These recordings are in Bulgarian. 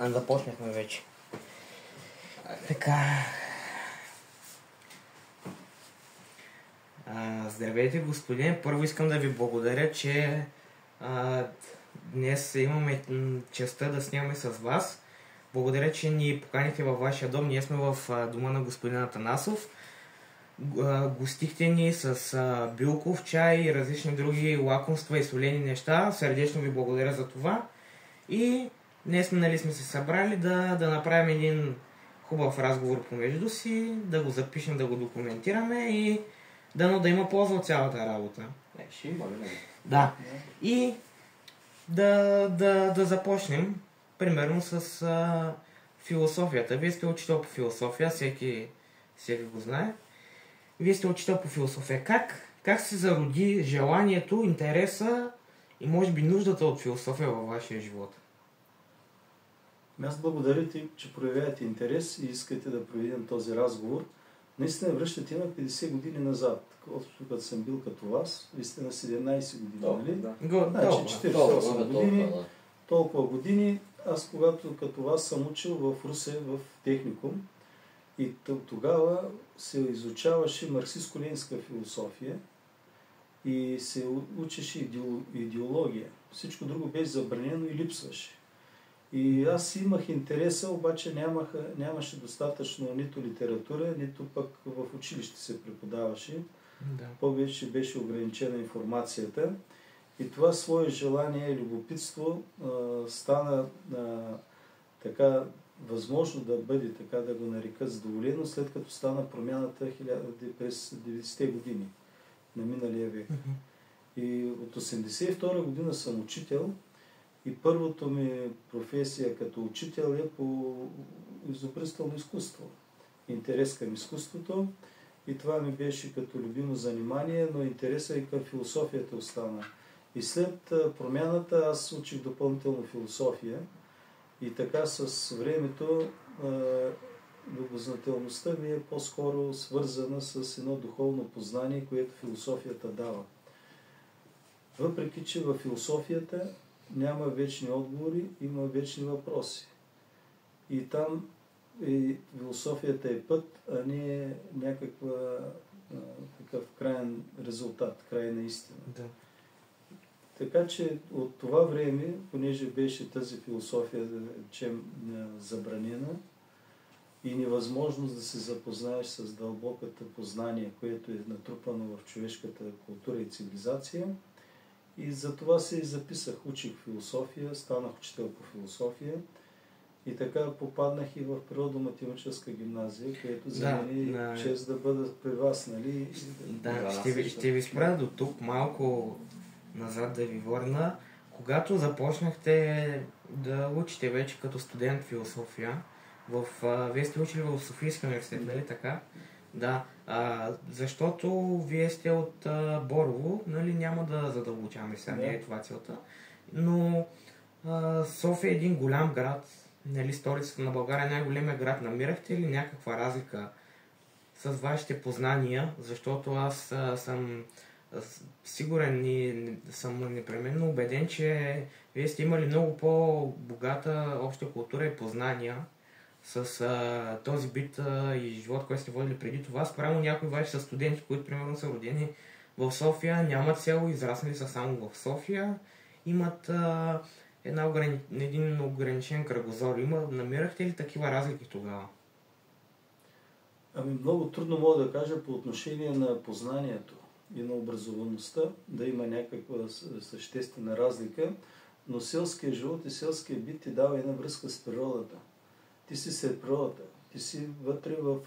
Започнахме вече. Така. Здравейте, господин. Първо искам да ви благодаря, че днес имаме честта да снимаме с вас. Благодаря, че ни поканихте във вашия дом. Ние сме в дома на господин Атанасов. Гостихте ни с билков чай и различни други лакомства и солени неща. Сърдечно ви благодаря за това. И днес сме се събрали да направим един хубав разговор помежду си, да го запишем, да го документираме и да има полза от цялата работа. Ще има, ли? Да. И да започнем, примерно с философията. Вие сте учител по философия, всеки го знае. Вие сте учител по философия. Как се зароди желанието, интереса и може би нуждата от философия във вашия живот? Аз благодаря ти, че проявявате интерес и искате да проведем този разговор. Наистина връщате на 50 години назад. Когато съм бил като вас, вие сте на 17 години, нали? Да. Значи 48 години, толкова години. Аз когато като вас съм учил в Русе, в техникум, и тогава се изучаваше марксистско-ленинска философия и се учеше идеология. Всичко друго беше забранено и липсваше. И аз имах интереса, обаче нямаше достатъчно нито литература, нито пък в училище се преподаваше. Да. Повече беше ограничена информацията. И това свое желание и любопитство стана така възможно да бъде, така да го нарека, задоволено, след като стана промяната през 90-те години на миналия век. И от 82 година съм учител и първото ми професия като учител е по изобретателно изкуство. Интерес към изкуството и това ми беше като любимо занимание, но интересът и към философията остана. И след промяната аз учих допълнително философия и така с времето любознателността ми е по-скоро свързана с едно духовно познание, което философията дава. Въпреки че във философията няма вечни отговори, има вечни въпроси. И там философията е път, а не е някаква такъв краен резултат, крайна истина. Да. Така че от това време, понеже беше тази философия забранена и невъзможност да се запознаеш с дълбокото познание, което е натрупано в човешката култура и цивилизация, и за това се и записах, учих философия, станах учител по философия и така попаднах и в природо-математическа гимназия, където за мен е чест да бъда при вас, нали? Да, ще ви спра до тук малко назад да ви върна. Когато започнахте да учите вече като студент философия, вие сте учили в Софийския университет, нали така? Да, защото вие сте от Борово, нали, няма да задълбочаваме сега, не е това целта, но София е един голям град, нали, столицата на България е най-големия град. Намирахте ли някаква разлика с вашите познания, защото аз съм сигурен и съм непременно убеден, че вие сте имали много по-богата обща култура и познания с този бит и живот, който сте водили преди това, спрямо някои ваши са студенти, които примерно са родени в София, нямат село, израснали са само в София, имат един ограничен кръгозор. Намирахте ли такива разлики тогава? Ами много трудно мога да кажа по отношение на познанието и на образоваността, да има някаква съществена разлика, но селският живот и селският бит ти дава една връзка с природата. Ти си сред природата, ти си вътре в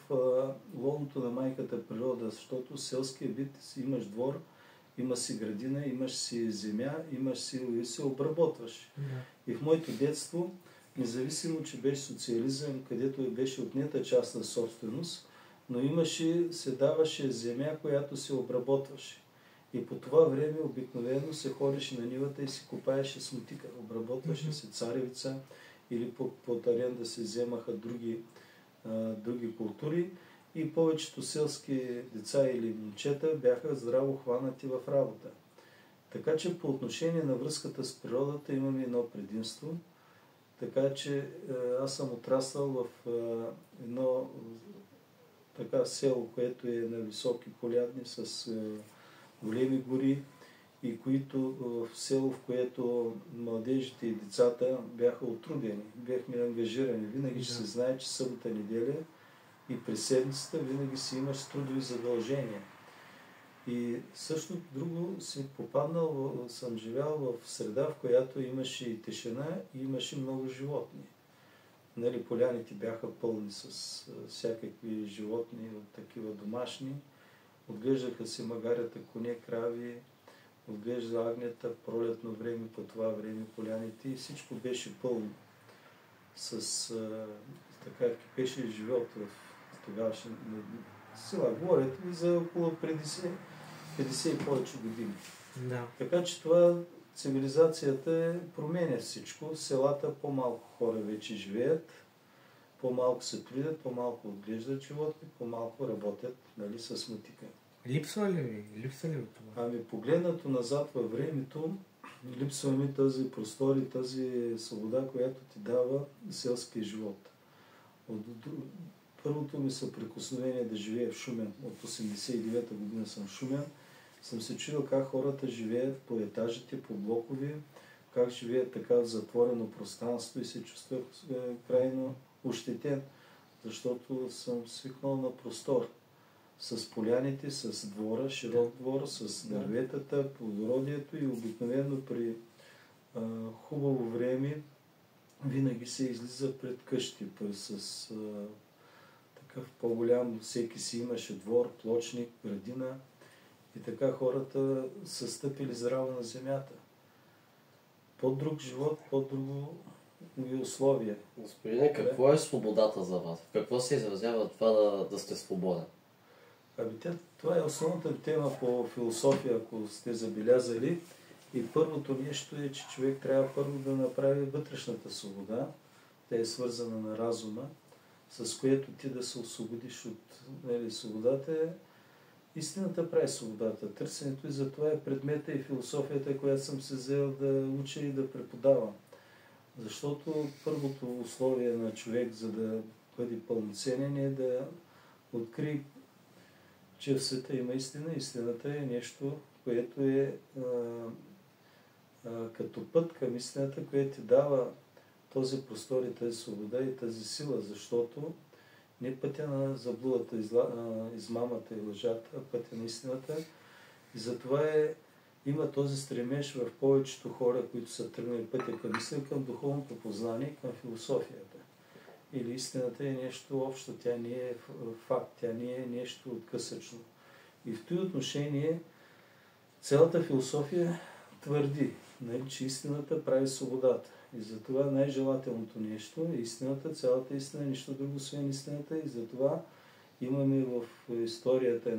лоното на майката природа, защото селския бит имаш двор, имаш си градина, имаш си земя, имаш си и се обработваш. И в моето детство, независимо, че беше социализъм, където беше отнета част на собственост, но се даваше земя, която се обработваше. И по това време обикновено се ходеше на нивата и се копаеше с мотика. Обработваше се царевица или под аренда се вземаха други култури и повечето селски деца или момчета бяха здраво хванати в работа. Така че по отношение на връзката с природата имаме едно предимство. Така че аз съм отрасъл в едно така село, което е на високи полядни с големи гори и които в село, в което младежите и децата бяха отрудени, бяхме ангажирани. Винаги ще се знае, че събота, неделя и през седмицата винаги си имаш трудови задължения. И също друго си попаднал, съм живял в среда, в която имаше и тишина и имаше много животни. Нали, поляните бяха пълни с всякакви животни, такива домашни. Отглеждаха се магарята, коне, крави, отглежда агнета, пролетно време, по това време поляните и всичко беше пълно. Така кипеше живот в тогавашни села. Говорят и за около 50 и повече години. Да. Така че това цивилизацията променя всичко. Селата по-малко хора вече живеят, по-малко се трудят, по-малко отглеждат животни, по-малко работят, нали, с мотика. Липсва ли ви това? Ами погледнато назад във времето, липсва ми тази простор и тази свобода, която ти дава селския живот. Първото ми съприкосновение да живея в Шумен, от 89-та година съм в Шумен, съм се чудил как хората живеят по етажите, по блокови, как живеят така в затворено пространство и се чувствах крайно ощетен, защото съм свикнал на простор. С поляните, с двора, широк двор, с дърветата, плодородието и обикновено при хубаво време винаги се излиза пред къщи, с такъв по-голям, всеки си имаше двор, плочник, градина и така хората са стъпили здраво на земята. По-друг живот, по-друго условие. Господине, какво е свободата за вас? В какво се изразява това да сте свободен? Това е основната тема по философия, ако сте забелязали. И първото нещо е, че човек трябва първо да направи вътрешната свобода. Тя е свързана на разума, с което ти да се освободиш от свободата. Истината прави свободата. Търсенето и за това е предмета и философията, която съм се взел да уча и да преподавам. Защото първото условие на човек, за да бъде пълноценен, е да открие, че в света има истина. Истината е нещо, което е като път към истината, което ти дава този простор и тази свобода и тази сила, защото не пътя на заблудата, измамата и лъжата, а пътя на истината. И затова има този стремеж в повечето хора, които са тръгнали пътя към истина, към духовното познание, към философията. Или истината е нещо общо, тя не е факт, тя не е нещо откъсъчно. И в този отношение цялата философия твърди, че истината прави свободата. И затова най-желателното нещо е истината, цялата истина, нищо друго, освен истината. И затова имаме в историята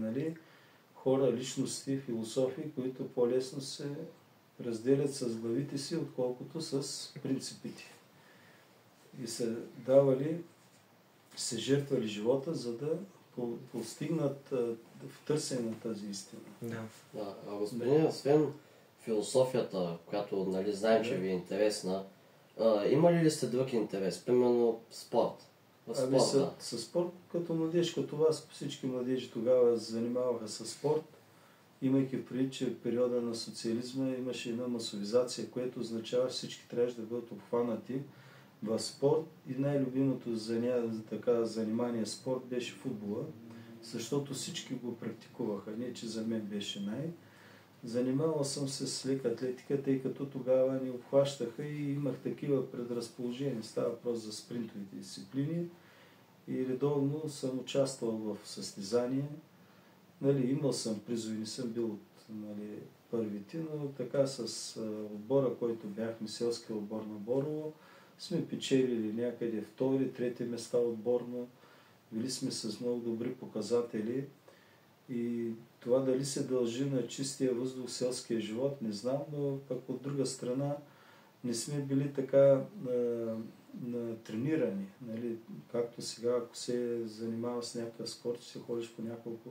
хора, личности, философии, които по-лесно се разделят с главите си, отколкото с принципите. И са давали, се жертвали живота, за да постигнат в търсене на тази истина. Господин, освен философията, която знаем, че ви е интересна, има ли сте друг интерес? Примерно спорт? Със спорт като младеж, като вас, всички младежи тогава занимаваха с спорт, имайки предвид, че в периода на социализма имаше една масовизация, което означава, че всички трябваше да бъдат обхванати в спорт и най-любимото занимание спорт беше футбола, защото всички го практикуваха. Не, че за мен беше Занимавал съм се с лека атлетика, тъй като тогава ни обхващаха и имах такива предразположения. Става въпрос за спринтовите дисциплини и редовно съм участвал в състезания. Имал съм призови, не съм бил от първите, но така с отбора, който бяхме, селския отбор на Борово, сме печелили някъде втори, трети места отборно. Били сме с много добри показатели. И това дали се дължи на чистия въздух, селския живот, не знам, но пък от друга страна не сме били така тренирани. Както сега, ако се занимава с някакъв спорт, се ходиш по няколко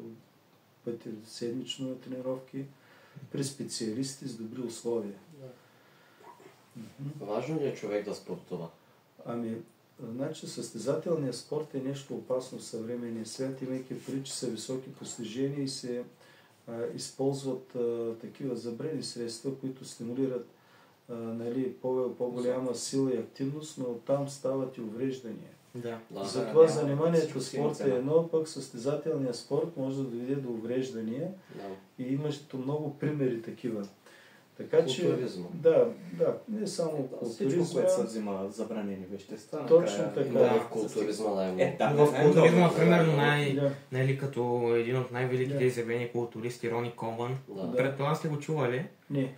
пъти седмично на тренировки при специалисти с добри условия. Важно ли е човек да спортува? Ами, значи състезателният спорт е нещо опасно в съвременния свят, имайки предвид, че са високи постижения и се използват такива забрени средства, които стимулират нали, по-голяма сила и активност, но там стават и увреждания. Да. Затова заниманието в спорт е едно, пък състезателният спорт може да доведе до увреждания и имаш много примери такива. Така че, да, не само културизма. Всичко, което се взима забранени вещества. Точно така. Да, в културизма В културизма, примерно, нали, като един от най-великите изявени културисти, Рони Коман. Предполагам сте го чували? Не.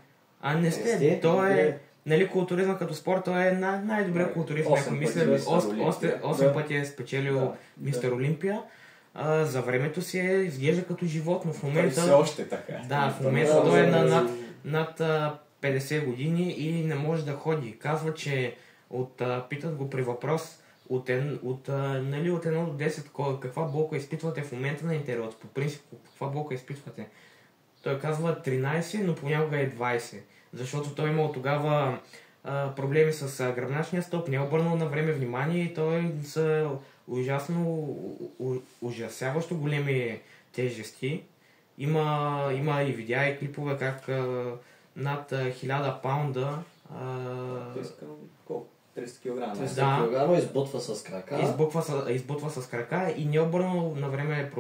Не сте. Той е, нали, културизма като спорт, той е най-добрият културист. 8 пъти е спечелил Мистер Олимпия. За времето си изглежда като животно. В момента... Той все още така. Да, в момента той е над 50 години и не може да ходи. Казва, че питат го при въпрос от 1 до 10 каква болка изпитвате в момента на интервют. По принцип, каква болка изпитвате? Той казва 13, но понякога е 20. Защото той имал тогава проблеми с гръбначния стълб, не е обърнал на време внимание и той са ужасяващо големи тежести. Има и видеа и клипове как над 1000 паунда 30 кг. 30 кг избутва с крака. Избутва с крака и не е обърнал на време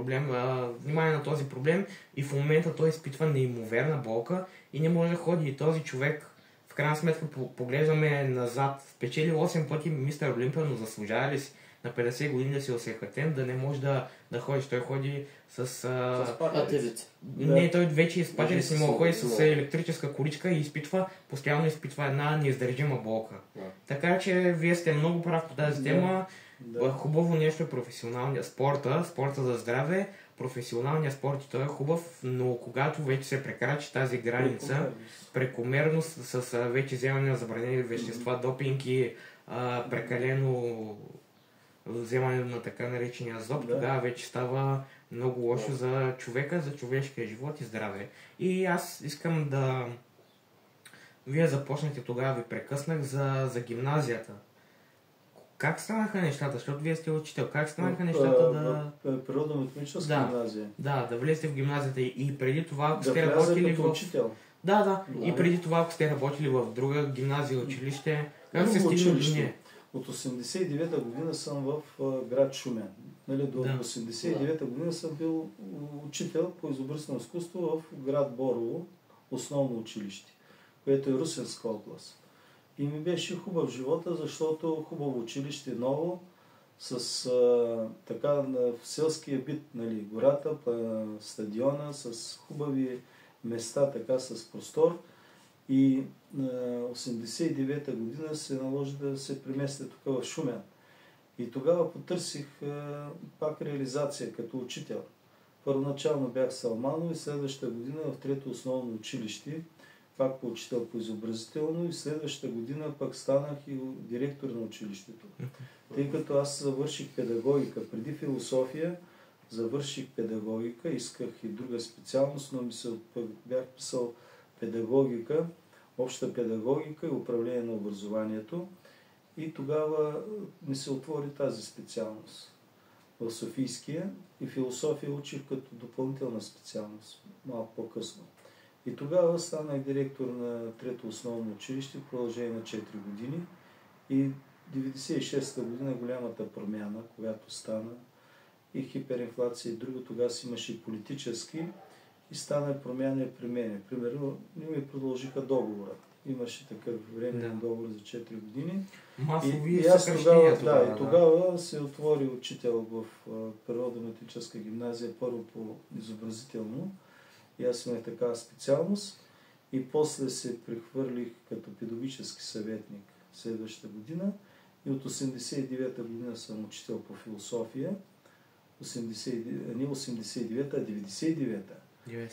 внимание на този проблем и в момента той изпитва неимоверна болка и не може да ходи. И този човек, в крайна сметка, поглеждаме назад, спечели 8 пъти Мистер Олимпия, но заслужава ли си на 50 години да си осехатен, да не може да ходиш. Той ходи с патерици. Не, той вече с патерици не може да ходи с електрическа количка и постоянно изпитва една неиздържима болка. Така че вие сте много прав по тази тема. Хубаво нещо е професионалния спорта за здраве. Професионалният спорт и той е хубав, но когато вече се прекрачи тази граница, прекомерно с вече вземане на забранени вещества, допинг и прекалено вземане на така наречения азот, тогава вече става много лошо за човека, за човешкия живот и здраве. И аз искам да... Вие започнахте, тогава ви прекъснах за гимназията. Как станаха нещата? Защото вие сте учител. Как станаха нещата в природно-математическа гимназия? Да влезете в гимназията и преди това, ако сте работили в... учител. И преди това, ако сте работили в друга гимназия, училище, как се стигна до нея? От 89-та година съм в град Шумен. До 89-та година съм бил учител по изобразително изкуство в град Борово, основно училище, което е Русенска област. И ми беше хубав живота, защото хубаво училище, ново, с така в селския бит, гората, стадиона, с хубави места, така с простор. И 89-та година се наложи да се преместя тук в Шумен. И тогава потърсих пак реализация като учител. Първоначално бях в Салманово и следващата година в трето основно училище, пак по учител по изобразително и следващата година пък станах и директор на училището. Тъй като аз завърших педагогика. Преди философия завърших педагогика, исках и друга специалност, но бях писал педагогика, обща педагогика и управление на образованието. И тогава ми се отвори тази специалност в Софийския и философия учих като допълнителна специалност, малко по-късно. И тогава станах директор на трето основно училище в продължение на 4 години и 96-та година голямата промяна, когато стана и хиперинфлация и друго, тогава си имаше и политически и стана промяна и при мен. Примерно, не ми продължиха договора. Имаше такъв временен договор за 4 години. И аз тогава се отвори учител в природно-математическа гимназия, първо по изобразително. И аз имах такава специалност. И после се прехвърлих като педагогически съветник следващата година. И от 89-та година съм учител по философия. Не 89-та, а 99-та.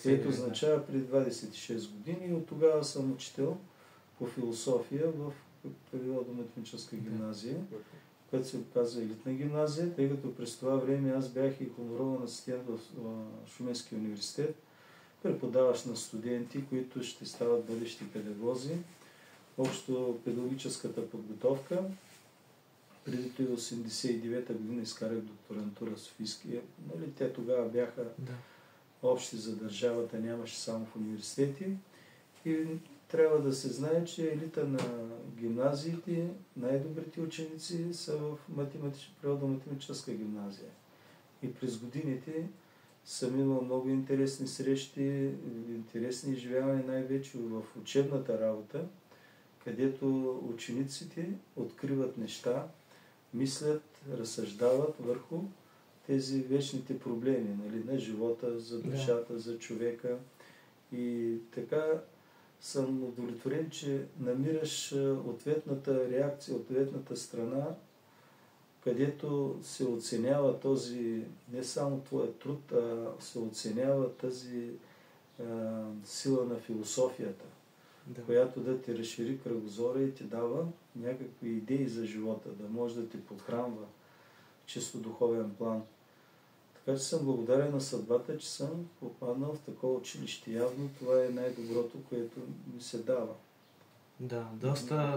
Което означава преди 26 години. И от тогава съм учител по философия в природно-математическа гимназия, която се оказва елитна гимназия, тъй като през това време аз бях и хоноруван асистент в Шуменския университет, преподаващ на студенти, които ще стават бъдещи педагози. Общо педагогическата подготовка преди 1989 година изкарах докторантура в Софийския. Нали, те тогава бяха общи за държавата, нямаше само в университети. И трябва да се знае, че елита на гимназиите, най-добрите ученици са в природо-математическа гимназия. И през годините съм имал много интересни срещи, интересни изживявания, най-вече в учебната работа, където учениците откриват неща, мислят, разсъждават върху тези вечните проблеми, нали, на живота, за душата, за човека. И така съм удовлетворен, че намираш ответната реакция, ответната страна, където се оценява този, не само твоя труд, а се оценява тази сила на философията, която да ти разшири кръгозора и ти дава някакви идеи за живота, да може да ти подхранва в чисто духовен план. Така че съм благодарен на съдбата, че съм попаднал в такова училище. Явно това е най-доброто, което ми се дава. Да,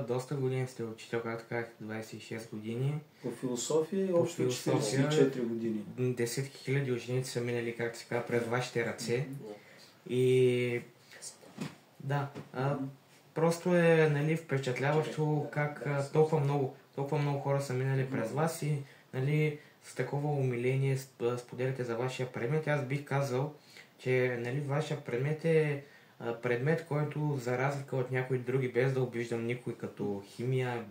доста години сте учител, както казах, 26 години. По философия и общо 44 години. 10 000 ученици са минали, както се казва, през вашите ръце. И да, просто е, нали, впечатляващо как толкова много хора са минали през вас и, нали, с такова умиление споделяте за вашия предмет. Аз бих казал, че, нали, вашия предмет е предмет, който за разлика от някои други, без да обиждам никой, като химия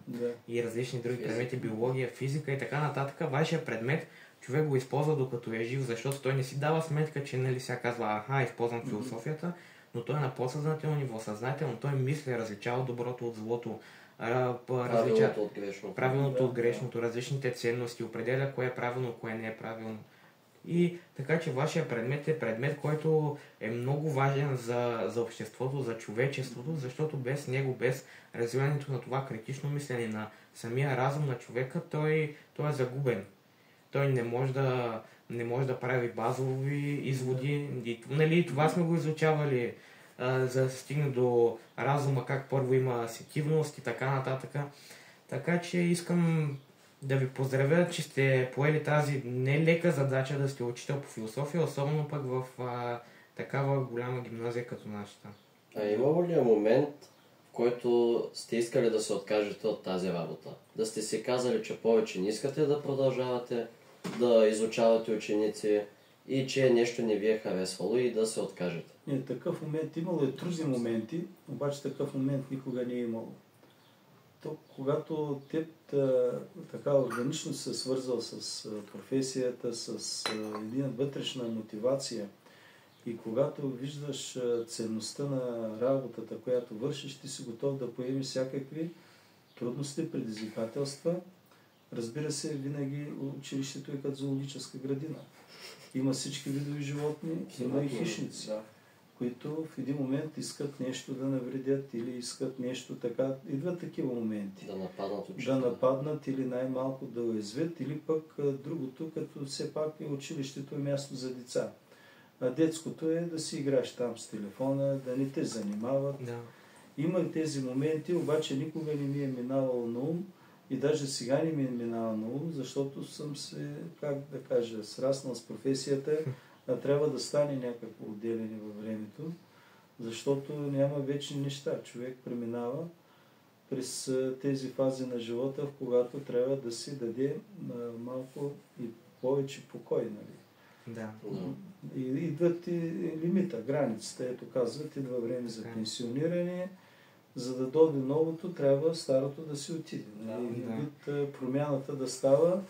и различни други предмети, биология, физика и така нататък, вашия предмет човек го използва докато е жив, защото той не си дава сметка, че, нали, сега казва, използвам философията, но той е на по-съзнателно ниво, съзнателно, той мисли, различава доброто от злото, правилното от грешното, различните ценности, определя кое е правилно, кое не е правилно. И така че вашия предмет е предмет, който е много важен за обществото, за човечеството, защото без него, без развиването на това критично мислене на самия разум на човека, той е загубен. Той не може да прави базови изводи. И, нали, това сме го изучавали, за да се стигне до разума, как първо има сетивност и така нататък. Така че искам да ви поздравя, че сте поели тази нелека задача да сте учител по философия, особено пък в такава голяма гимназия като нашата. Имало ли е момент, в който сте искали да се откажете от тази работа? Да сте си казали, че повече не искате да продължавате да изучавате ученици и че нещо не ви е харесвало и да се откажете? Не, такъв момент имало е трудни моменти, обаче такъв момент никога не е имало. То, когато теб така органично се свързал с професията, с една вътрешна мотивация и когато виждаш ценността на работата, която вършиш, ти си готов да поемеш всякакви трудности, предизвикателства. Разбира се, винаги училището е като зоологическа градина. Има всички видови животни, има и хищници, които в един момент искат нещо да навредят или искат нещо така. Идват такива моменти. Да нападнат учителя. Да нападнат или най-малко да уязвят, или пък другото, като все пак е училището е място за деца. А детското е да си играеш там с телефона, да не те занимават. Да. Има тези моменти, обаче никога не ми е минавало на ум и даже сега не ми е минало на ум, защото съм се, как да кажа, сраснал с професията, а трябва да стане някакво отделение във времето, защото няма вечни неща. Човек преминава през тези фази на живота, в когато трябва да си даде малко и повече покой, нали? Да. И идват и лимита, границата, ето казват, идва време за пенсиониране, за да дойде новото, трябва старото да си отиде. Промяната да става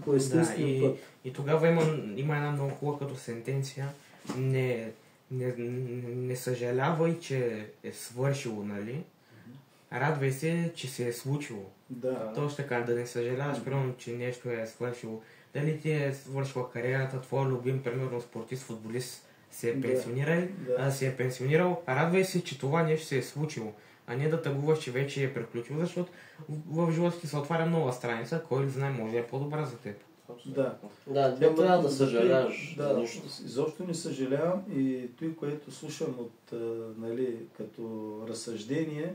по естествен път. И тогава има една много хубава като сентенция. Не съжалявай, че е свършило, нали? Радвай се, че се е случило. Да. Точно така, да не съжаляваш, примерно, че нещо е свършило. Дали ти е свършила кариерата, твой любим, примерно, спортист, футболист се е пенсионирал, радвай се, че това нещо се е случило, а не да тъгуваш, че вече е приключил, защото в живота ти се отваря нова страница, кой знае, може да е по-добра за теб. Да, не трябва да съжаляваш за нищо. Изобщо не съжалявам и той, което слушам от, нали, като разсъждение,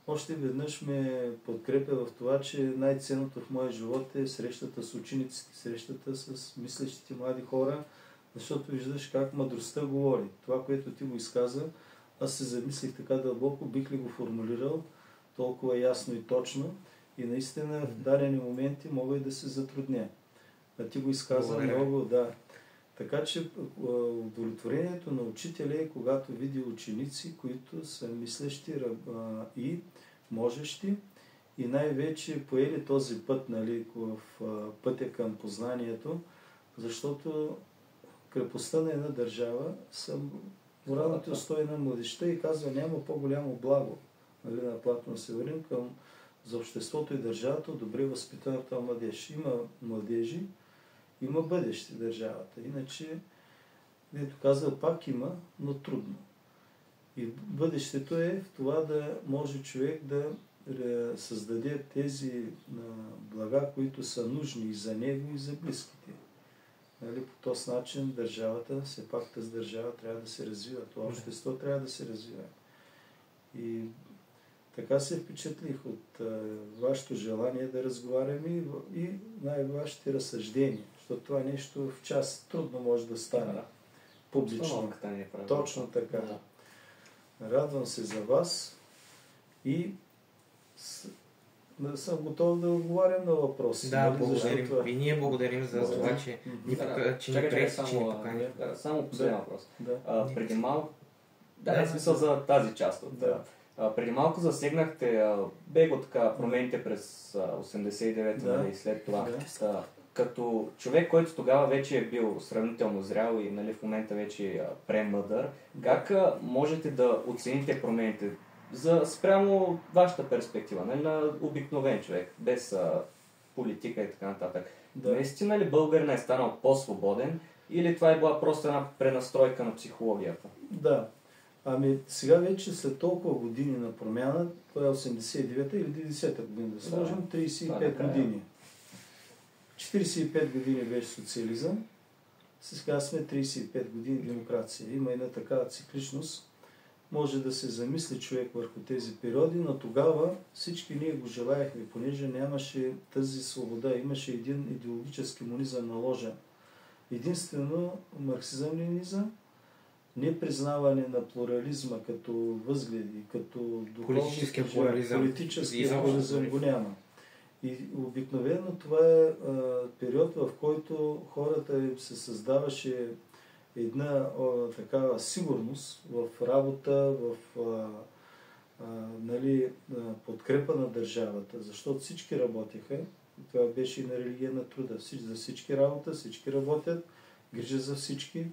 още веднъж ме подкрепя в това, че най-ценното в моя живот е срещата с учениците, срещата с мислещите млади хора, защото виждаш как мъдростта говори. Това, което ти го изказа, аз се замислих така дълбоко, бих ли го формулирал толкова ясно и точно и наистина в дадени моменти мога и да се затрудня. А ти го изказа много, да. Така че удовлетворението на учителя е когато види ученици, които са мислещи и можещи и най-вече поели този път, нали, в пътя към познанието, защото крепостта на една държава са моралните устои на младежта и казва няма по-голямо благо, нали, на Платон се върнем към за обществото и държавата, добре възпитаната младеж. Има младежи, има бъдеще държавата. Иначе, дето казва, пак има, но трудно. И бъдещето е в това да може човек да създаде тези блага, които са нужни и за него, и за близките. Нали, по този начин държавата, все пак тази държава трябва да се развива, това общество трябва да се развива. И така се впечатлих от вашето желание да разговаряме и вашите разсъждения, защото това нещо в час трудно може да стане публично. Точно така. Да. Радвам се за вас и съм готов да отговарям на въпроси. Да, благодарим. И ние благодарим за това, че ни покани. Само последен въпрос. Преди малко, смисъл за тази част от... Преди малко засегнахте бегло така промените през 89-та и след това. Като човек, който тогава вече е бил сравнително зрял и нали, в момента вече е премъдър, как можете да оцените промените спрямо вашата перспектива, нали, на обикновен човек, без политика и така нататък? Наистина ли българин е станал по-свободен или това е била просто една пренастройка на психологията? Да. Ами сега вече след толкова години на промяна, това е 89-та или 90-та година, да сложим 35 години. 45 години беше социализъм, сега сме 35 години демокрация. Има една такава цикличност. Може да се замисли човек върху тези периоди, но тогава всички ние го желаяхме, понеже нямаше тази свобода, имаше един идеологически монизъм наложен. Единствено марксизъм-ленинизъм, непризнаване на плурализма като възгледи, като политически плурализъм го няма. И обикновено това е период, в който хората се създаваше една такава сигурност в работа, в подкрепа на държавата, защото всички работеха. Това беше и на религия на труда. За всички работа, всички работят, грижа за всички.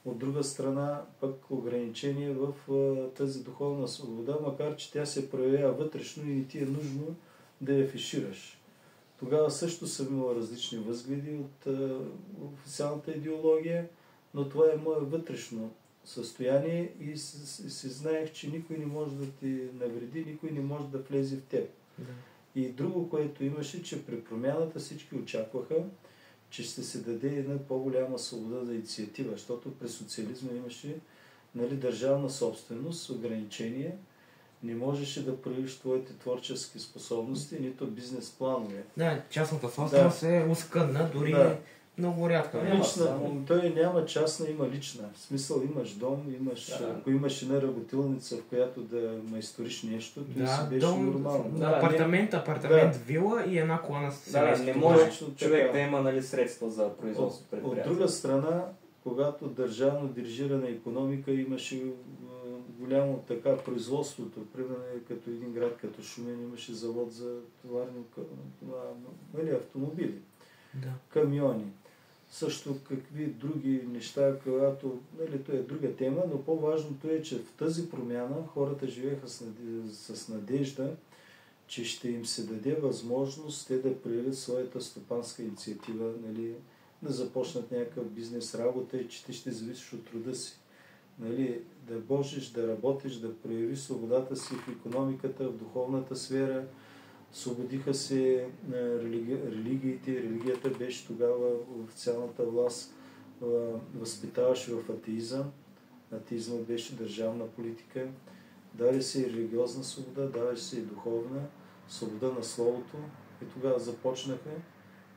От друга страна, пък ограничение в тази духовна свобода, макар че тя се проявява вътрешно и не ти е нужно да я афишираш. Тогава също съм имал различни възгледи от официалната идеология, но това е мое вътрешно състояние и си знаех, че никой не може да ти навреди, никой не може да влезе в теб. Да. И друго, което имаше, че при промяната всички очакваха, че ще се даде една по-голяма свобода за инициатива, защото при социализма имаше държавна собственост, ограничения, не можеше да проявиш твоите творчески способности, нито бизнес планове. Да, частната собственост е оскъдна, дори много рядко. Той няма частна, има лична. В смисъл имаш дом, ако имаш една работилница, в която да майсториш нещо, то си беше нормално. Апартамент, вила и една кола на семейство. Не може човек да има средства за производство предприятие. От друга страна, когато държавно дирижирана икономика имаше голямо така производството, примерно като един град като Шумен имаше завод за товарни автомобили, камиони. Също какви други неща, когато, това е друга тема, но по-важното е, че в тази промяна хората живееха с надежда, че ще им се даде възможност те да проявят своята стопанска инициатива, да започнат някакъв бизнес работа и че ти ще зависиш от труда си. Да можеш да работиш, да проявиш свободата си в икономиката, в духовната сфера. Свободиха се религиите. Религията беше тогава официалната власт, възпитаваше в атеизъм. Атеизма беше държавна политика. даде се и религиозна свобода, даде се и духовна, свобода на словото. И тогава започнаха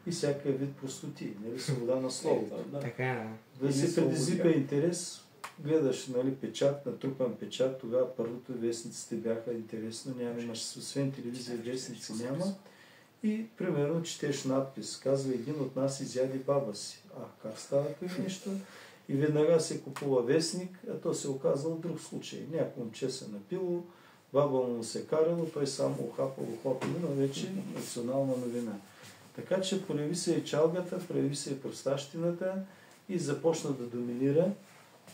и всякакъв вид простоти, нали, свобода на словото. Да се предизвика интерес, гледаш, нали, печат, натрупан печат, тогава първото вестниците бяха интересно, имаше освен телевизия, вестници няма. И, примерно, четеш надпис, казва: един от нас изяде баба си. Как става това нещо? И веднага се купува вестник, а то се оказало друг случай. Някой момче се напило, баба му се карало, той само ухапал ухопило, но вече национална новина. Така че прояви се и чалгата, прояви се и простащината и започна да доминира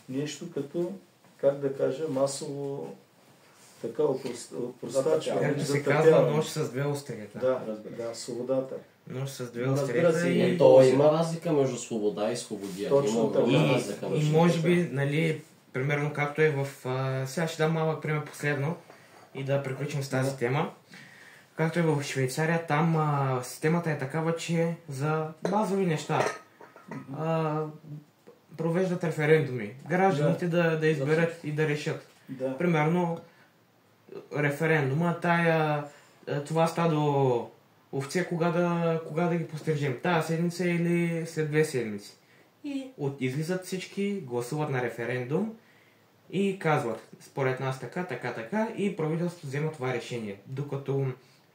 нещо като, как да кажа, масово така опростачване. Както се казва, нож с две острията. Да, свободата. Нож с две острията. И то има разлика между свобода и свободия. Точно така. И може би, нали, примерно както е в... Сега ще дам малък пример последно и да приключим с тази тема. Както е в Швейцария, там системата е такава, че за базови неща провеждат референдуми. Гражданите да изберат и да решат. Примерно, референдума, това стадо овце, кога да ги пострижим? Тая седмица или след 2 седмици? И излизат всички, гласуват на референдум и казват: според нас така и правителството взема това решение. Докато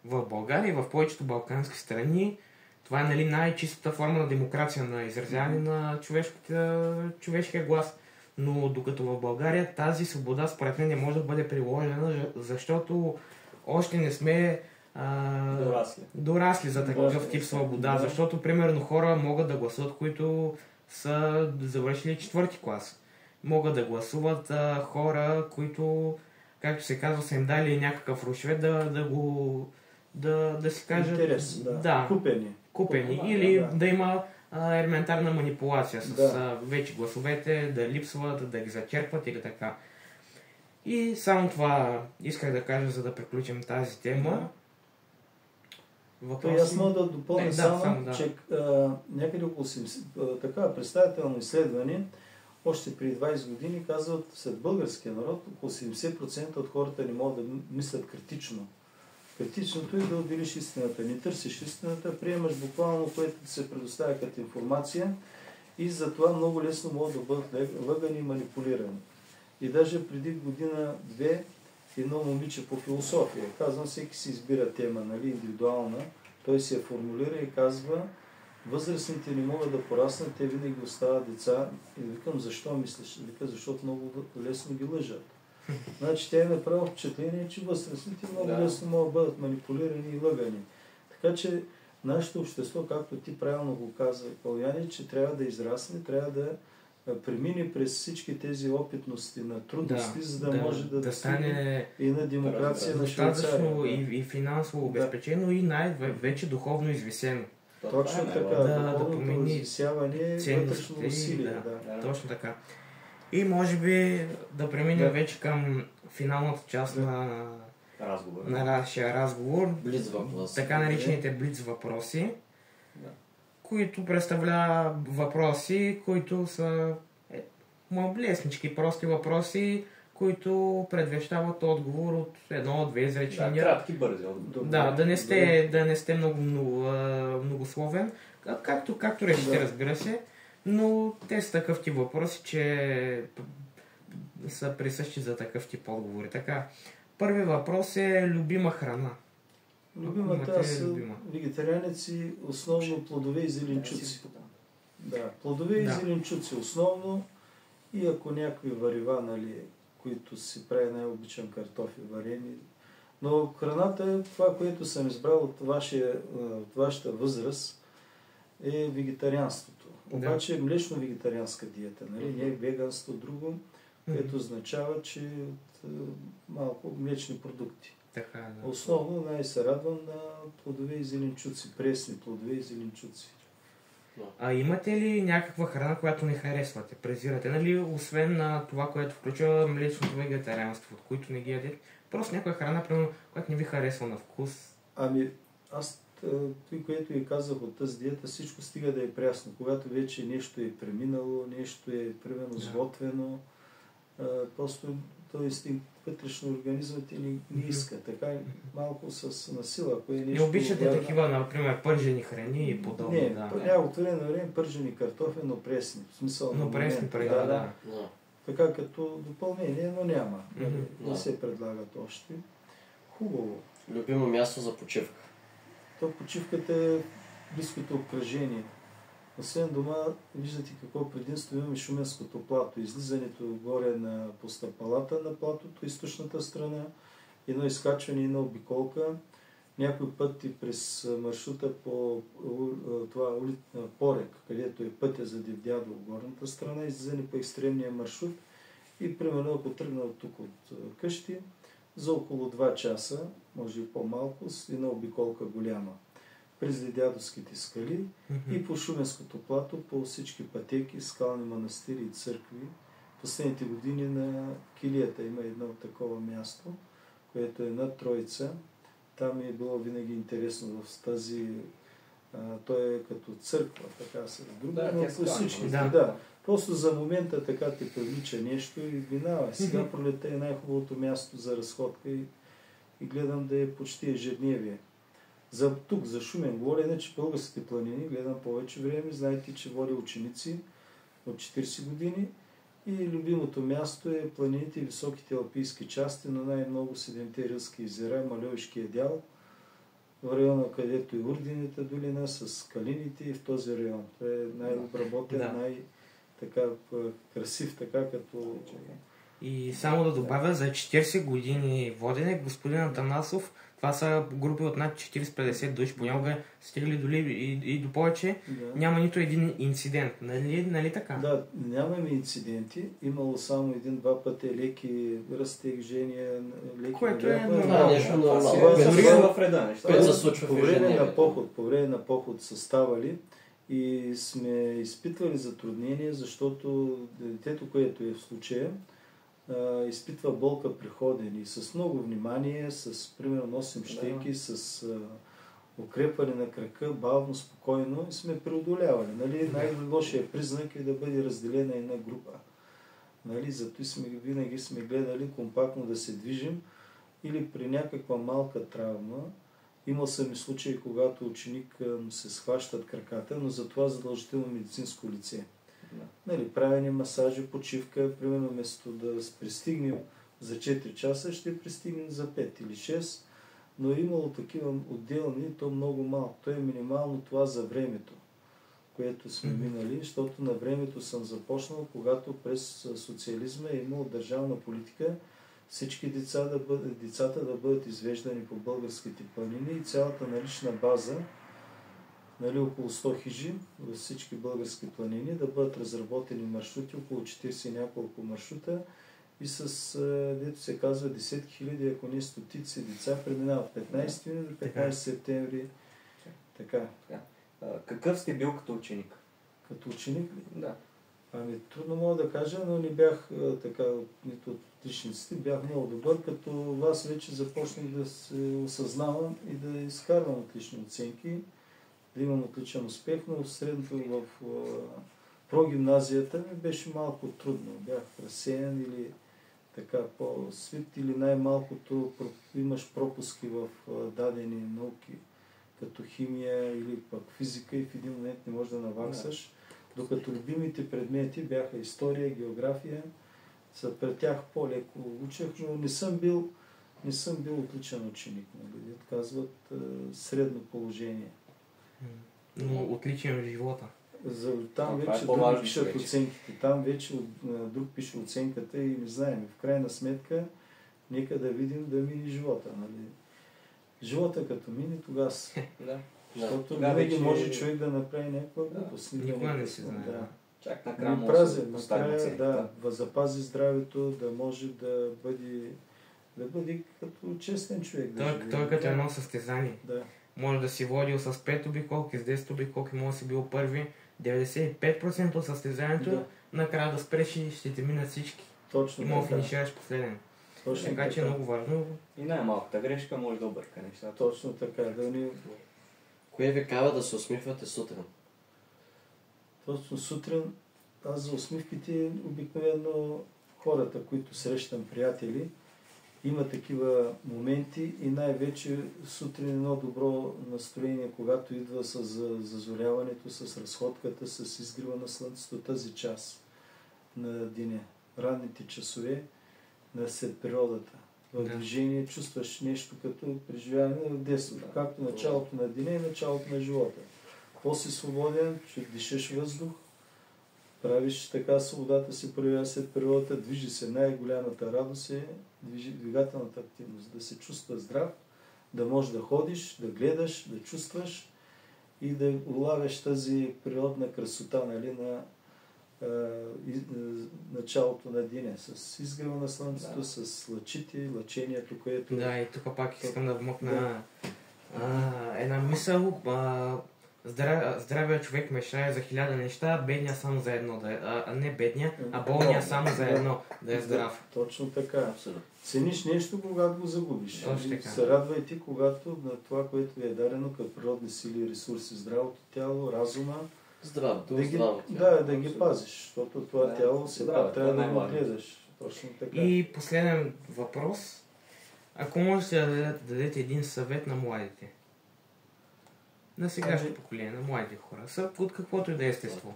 в България и в повечето балкански страни това е, нали, най-чистата форма на демокрация, на изразяване на човешкия глас. Но докато в България тази свобода според мен не може да бъде приложена, защото още не сме дорасли за такъв тип свобода. Защото, примерно, хора могат да гласуват, които са завършили 4-ти клас. Могат да гласуват хора, които, както се казва, са им дали някакъв рушвет да си кажат... Интерес, Купени. Или да има елементарна манипулация с вече гласовете, да липсват, да ги зачерпват или така. И само това исках да кажа, за да приключим тази тема. Въпроси... Аз мога да допълня че някъде около 70, така представително изследване, още преди 20 години казват, след българския народ, около 70% от хората не могат да мислят критично. Критичното е да отделиш истината. Не търсиш истината, приемаш буквално, което ти се предоставя като информация и затова много лесно могат да бъдат лъгани и манипулирани. И даже преди година-две едно момиче по философия, казвам, всеки си избира тема, нали, индивидуална, той се формулира и казва: възрастните не могат да пораснат, те винаги остават деца. И викам: защо мислиш? Вика: защото много лесно ги лъжат. Значи тя има право впечатление, че възрастните много лесно могат да бъдат манипулирани и лъгани. Така че нашето общество, както ти правилно го каза, Каляне, че трябва да израсне, трябва да премине през всички тези опитности на трудности, за да може да стане и на демокрация на Швейцария. И финансово обезпечено, и най-вече духовно извисено. Точно така, духовното извисяване, вътрешно усилие. Точно така. И може би да преминем вече към финалната част на нашия разговор. Блиц въпроси. Така наречените блиц въпроси, които представляват въпроси, които са леснички, прости въпроси, които предвещават отговор от 1-2 изречения. Кратки, бързи отговори. Да не сте многословен, както решите, разбира се. Но те са такъв тип въпроси, че са присъщи за такъв тип отговори. Така, първи въпрос е любима храна. Любимата, аз съм вегетарианец и основно плодове и зеленчуци. Плодове и зеленчуци основно, и ако някои варива, нали, които си прави, най-обичам картофи варени. Но храната, това, което съм избрал от вашата възраст, е вегетарианството. Обаче млечно-вегетарианска диета, нали? Не е веганство, друго, което означава, че от малко млечни продукти. Така, Основно най-се радвам на плодове и зеленчуци, пресни плодове и зеленчуци. А имате ли някаква храна, която не харесвате, презирате, нали? Освен на това, което включва млечното вегетарианство, от които не ги ядете? Просто някоя храна, примерно, която не ви харесва на вкус? Аз това, което ви казах от тази диета, всичко стига да е прясно. Когато вече нещо е преминало, нещо е примерно сготвено, просто т.е. вътрешно организмът ти не иска. Така малко с насила. Ако е нещо, не обичате такива, например, пържени храни и подобно. Не, няколко време пържени картофи, но пресни. В смисъл, но пресни, да. Така като допълнение, но няма. Не се предлагат още. Хубаво. Любимо място за почивка? То почивката е близкото обкръжение. Освен дома, виждате какво предимство имаме Шуменското плато. Излизането горе по стъпалата на платото, източната страна, едно изкачване, една обиколка. Някой път и през маршрута по това Порек, където е пътя за Дивдядо в горната страна, излизане по екстремния маршрут и примерно ако тръгна от тук от къщи, за около 2 часа, може и по-малко, с една обиколка голяма. През Дивдядовските скали и по Шуменското плато, по всички пътеки, скални манастири и църкви. Последните години на Килията има едно такова място, което е над Троица. Там е било винаги интересно в тази... той е като църква, така се друга, но по всички. Да. Просто за момента така те привлича нещо и минава. Сега пролета е най-хубавото място за разходка и гледам да е почти ежедневие. За тук, за Шумен, говоря иначе българските планини, гледам повече време. Знаете, че водя ученици от 40 години и любимото място е планините и високите алпийски части, но най-много 7-те рилски езера, Малойшкия дял, в района, където е Урдината долина, с калините и в този район. Това е най-обработен, най-така красив, така като... И само да добавя, за 40 години водене, господин Атанасов, това са групи от над 40-50 души, понякога стигали доли и до повече, няма нито един инцидент. Нали така? Да, нямаме инциденти. Имало само 1-2 пъти леки разтежения, леки което е нещо нормално. По време на поход са ставали и сме изпитвали затруднения, защото детето, което е в случая, изпитва болка при ходене и с много внимание, с примерно носим щеки, с укрепване на крака, бавно, спокойно и сме преодолявали. Нали? Най-лошият признак е да бъде разделена една група. Нали? Зато винаги сме гледали компактно да се движим или при някаква малка травма. Имал съм и случаи, когато ученик му се схващат краката, но за това задължително медицинско лице. Нали, правене масажи, почивка, примерно вместо да пристигнем за 4 часа, ще пристигнем за 5 или 6, но е имало такива отделни, то много малко. То е минимално това за времето, което сме минали, защото на времето съм започнал, когато през социализма е имало държавна политика всички децата да бъдат извеждани по българските планини и цялата налична база, нали, около 100 хижи във всички български планини, да бъдат разработени маршрути, около 40 и няколко маршрута и с, дето се казва, 10 хиляди, ако не стотици деца, преминават 15 юни до 15 септември. Така. Какъв сте бил като ученик? Като ученик ли? Да. Ами, трудно мога да кажа, но не бях така, нито от отличниците, бях много добър, като вас вече започнах да се осъзнавам и да изкарвам отлични оценки, да имам отличен успех, но средното в прогимназията ми беше малко трудно. Бях разсеян или така по-свит, или най-малкото имаш пропуски в дадени науки, като химия или пък физика и в един момент не можеш да наваксаш. Докато любимите предмети бяха история, география, пред тях по-леко учех, но не съм бил отличен ученик. Нали? Казват средно положение. Но отличен в живота. Там вече друг пишат оценките. Там вече друг пише оценката и не знаем. В крайна сметка, нека да видим да мине живота. Нали? Живота като мине, тогава защото винаги може човек да направи някаква глупост. Никога не се знае. Чак накрая да запази здравето, да може да бъде като честен човек. Той като едно състезание. Да. Може да си водил с 5 обиколки, с 10 обиколки, може да си бил първи. 95% от състезанието, накрая да спреш и ще те минат всички. Точно. И може да финишираш последен. Така че е много важно. И най-малката грешка може да обърка нещата. Точно така. Кое ви кара да се усмихвате сутрин? Точно сутрин, аз за усмивките обикновено хората, които срещам, приятели, има такива моменти и най-вече сутрин едно добро настроение, когато идва с зазоряването, с разходката, с изгрева на слънцето, тази час на деня, ранните часове на след природата. В движение чувстваш нещо като преживяване в детството, както началото на деня и началото на живота. После свободен, че дишаш въздух, правиш така, свободата се проявява след природата, движи се. Най-голямата радост е двигателната активност, да се чувства здрав, да можеш да ходиш, да гледаш, да чувстваш и да улавяш тази природна красота, нали, на началото на деня, с изгрева на слънцето, с лъчите, лъчението, което... Да, и тук пак искам да вмъкна една мисъл. Здравия човек мечтае за 1000 неща, бедния само за едно, не бедния, а болния само за едно, да е здрав. Точно така. Цениш нещо, когато го загубиш. Точно така. Се радвай ти, когато на това, което ви е дадено като природни сили и ресурси, здравото тяло, разума, здравото, да ги пазиш, защото това тяло все пак трябва да го гледаш. Точно така. И последен въпрос. Ако можете да дадете един съвет на младите, на сегашното поколение, на младите хора, от каквото и да е естество.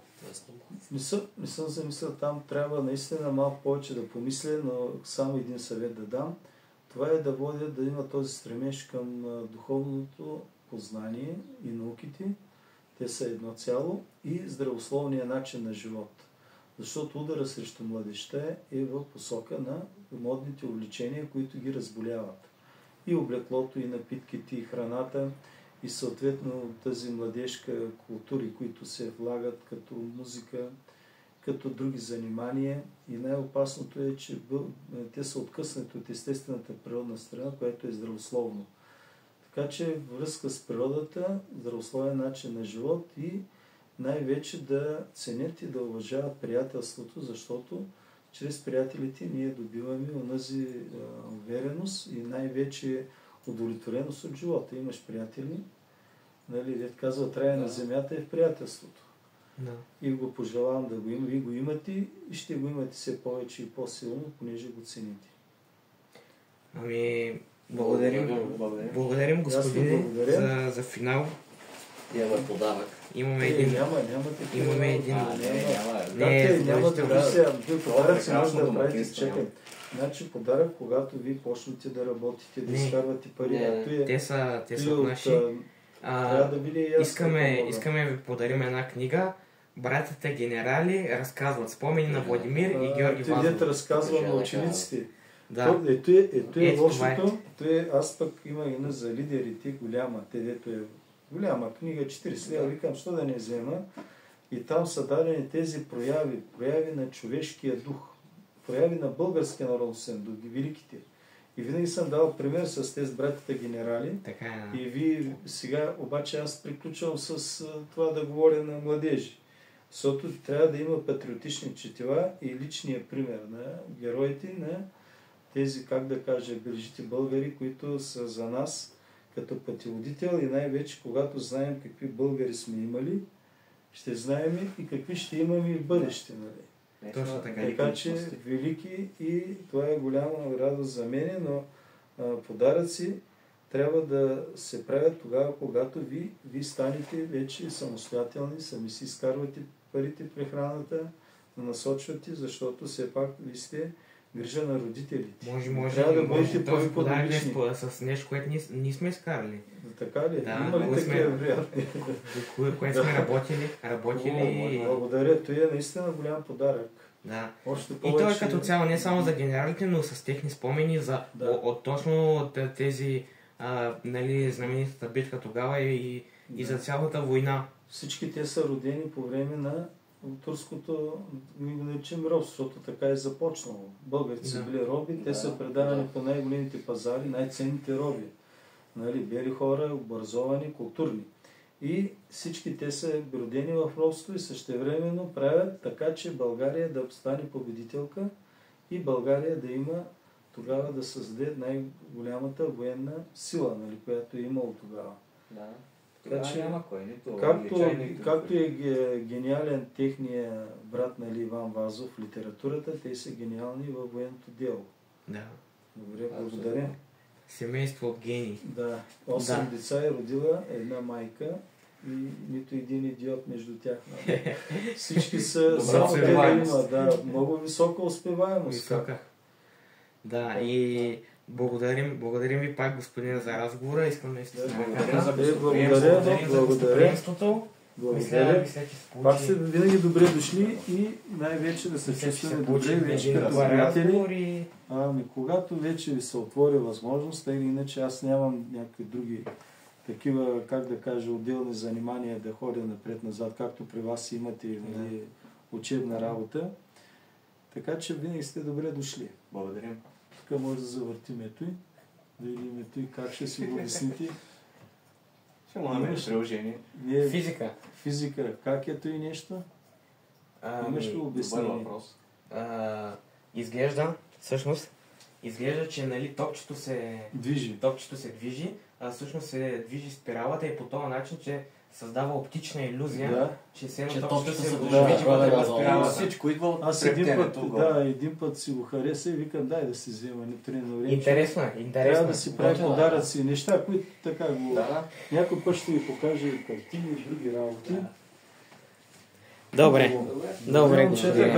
Не съм замислил там, трябва наистина малко повече да помисля, но само един съвет да дам. Това е да водят, да има този стремеж към духовното познание и науките. Те са едно цяло и здравословния начин на живот. Защото удара срещу младежта е в посока на модните увлечения, които ги разболяват. И облеклото, и напитките, и храната, и съответно тази младежка култури, които се влагат като музика, като други занимания. И най-опасното е, че те са откъснати от естествената природна страна, която е здравословно. Така че връзка с природата, здравословен начин на живот и най-вече да ценят и да уважават приятелството, защото чрез приятелите ние добиваме онази увереност и най-вече удовлетвореност от живота. Имаш приятели, нали, дед казва, трая на земята е в приятелството. Да. И го пожелавам да го има. Вие го имате и ще го имате все повече и по-силно, понеже го цените. Ами, благодарим господине за финал. Имаме подарък. Имаме един... Имаме един... Няма да ви се... Подарък се може да правите, чекай. Значи подарък, когато ви почнете да работите, да изкарвате пари. Те са от наши. Искаме да ви подарим една книга. Братята генерали разказват спомени на Владимир и Георги Вазов. Те разказват на учениците. Да. Ето е лошото. Аз пък има една за лидерите голяма. Дето е голяма книга, 40 лева. Викам, що да не взема. И там са дадени тези прояви на човешкия дух. Прояви на българския народен дух, великите. И винаги съм дал пример с тези братите генерали. Така е. И ви сега, обаче аз приключвам с това да говоря на младежи. Защото трябва да има патриотични четива и личния пример на героите, на тези, как да кажа, бележите българи, които са за нас като пътеводител и най-вече, когато знаем какви българи сме имали, ще знаем и какви ще имаме и в бъдеще. Нали? Точно така. Така че велики и това е голяма радост за мене, но подаръци трябва да се правят тогава, когато ви станете вече самостоятелни, сами си изкарвате парите, прехраната, да насочвате, защото все пак ви сте грижа на родителите. Може да бъдете по-подобични. С нещо, което ние сме изкарали. Така ли? Да, има ли такива вероятни? Което сме работили. Благодаря. Това е наистина голям подарък. Да. И той е като цяло не само за генералите, но с техни спомени от точно тези знаменитата битка тогава и за цялата война. Всички те са родени по време на турското, ми го наричам робство, защото така е започнало. Българите са били роби, те са предавани по най-големите пазари, най-ценните роби. Нали, бели хора, образовани, културни. И всички те са родени в робство и същевременно правят така, че България да стане победителка и България да има тогава да създаде най-голямата военна сила, нали, която е имало тогава. Да. Така че, няма кой, нито както е гениален техния брат, нали, Иван Вазов в литературата, те са гениални във военното дело. Да. Добре, благодаря. Семейство от гении. Да, 8 деца е родила една майка и нито един идиот между тях. Всички са само те да има. Да, много висока успеваемост. Висока. Да, и благодарим ви пак, господина, за разговора. Искам наистина да благодаря за гостоприемството. Благодаря. Пак сте винаги добре дошли и най-вече да се чувстваме добре вече като приятели. Когато вече ви се отвори възможност, тъй или иначе аз нямам някакви други такива, как да кажа, отделни занимания да ходя напред-назад, както при вас имате нали, учебна работа. Така че винаги сте добре дошли. Благодарим. Тук може да завъртим ето и да видим ето и как ще си го обясните. Ще му намериш приложение. Физика. Физика. Как ето и нещо? Имаш ли обяснение? Добър въпрос. Изглежда, че нали, топчето се движи, а всъщност се движи спиралата и по този начин, че създава оптична илюзия, че топчето се движи вътре спиралата. Всичко идва от аз един път си го хареса и викам, дай да си взема на време. Интересно е. Трябва да си прави подаръци, неща, които така го... Някой път ще ви покаже картини и други работи. Добре, господин.